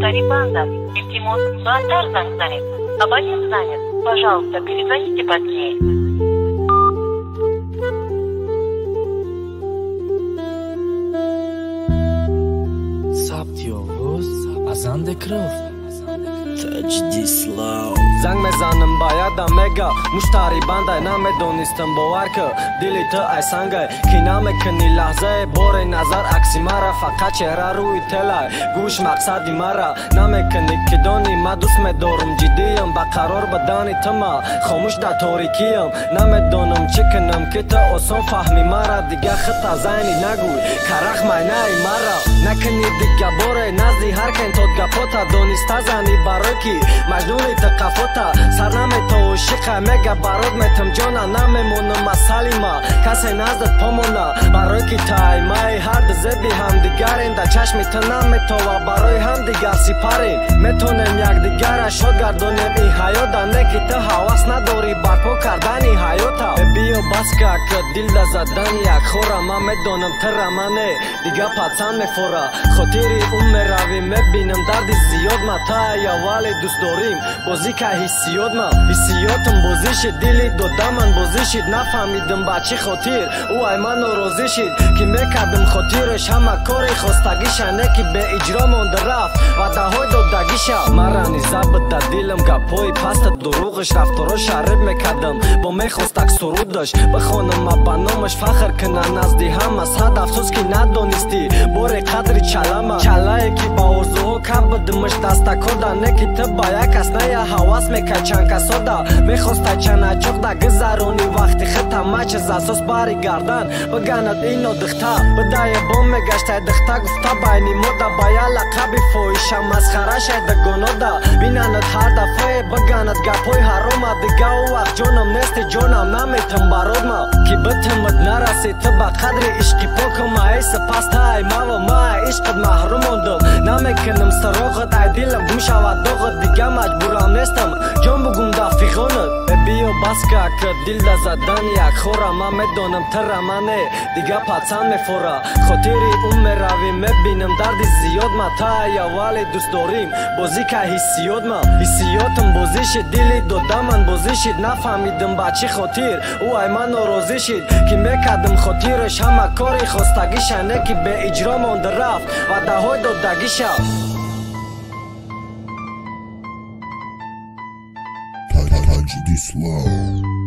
Тарибанда, Ильтимос, Батар занят. Абонент занят. Пожалуйста, перезвоните позднее. ثبت your voice از اندکرافت تجدی سلاو زنگ میزنم باید مگا مشتری بنده نمیدونستم باور که دلی تو ای سنگه که نمیکنی لحظه بار نظر عکسی مرا فقط چهره روی تلای گوش مقصدی مرا نمیکنی که دانی من دوست میدارم جدیم بقرار بدانی تو ما خاموش در تاریکیم نمیدونم چی کنم که تو آسان فهمی مرا دیگه خط زنی نگوی کرخ مینه مرا نکنی دیگه باره نزدی هر کن تا گپاتا دانسته زنی برای کی مجنونی تقفاتا سرنامه تو شقه میگه برات میتم جانا نمیمونم مسئله ما کسی نزدت پامونا برای کی تای مای هر دزبی هم دیگرین در چشمی تو نمیتو و برای هم دیگر سپارین میتونیم یک دیگر شد گردونیم این حیات نه که تو حواس نداری برپا کردنی حیاتا بیو بس که دل زدن یک خورا من میدونم تر منه دیگه پتن میفورا خاطری اون میروی میبینم دردی زیاد ما تا یا ولی دوست داریم بازی که حسیات ما حسیاتم بازی شد دلی دادم من بازی شد نفهمیدم بچه خاطر او ای من ناراضی شد که میکردم خاطرش همه کاری خواستگیشنه که به اجرا مانده رفت و دهای دادگیشه مرانی زبط در دلم گپای پست دروغش رفتارا شرب میکردم با میخواستک سرود داشت بخوانم ما بنامش فخر کنن نزدی هم از حد افسوس که ندانستی بار قدر چلمه چلایی که با ارزوها کم بدمش دستکا دنه که تو با یک کس نه یا حواس میکرد چند کسا دا میخواسته چند اجاق دا گذرونی وقتی خطا مچ از اساس باری گردن بگند اینو دخته بدای بام میگشته دخته گفته بینی مودا بایا لقبی فویشه مسخره شده گناه دا بینند هر دفعه بگند گپای حرام دیگه او وقت جانم نیست جانم نمیتم براد ما که بتمد نرسی تو با قدر عشقی پاکم ای سپس تای ما و ما عشقت محروم موندم نمیکنم سراغت ای دلم گم شود داغت دیگه مجبورم نیستم جان بگم دفیقانت بیو بس که دل در زدن یک خورا من میدونم تر منه دیگه پتن میفورا خاطری اون میروی میبینم دردی زیاد ما تا یا ولی دوست داریم بازی که حسیات ما حسیاتم بازی شد دلی دادم من بازی شد نفهمیدم بچه خاطر او ای من ناراضی شد که میکردم خاطرش همه کاری خواستگیشنه که به اجرا مانده رفت و دهای دادگیشه تجدی سلاو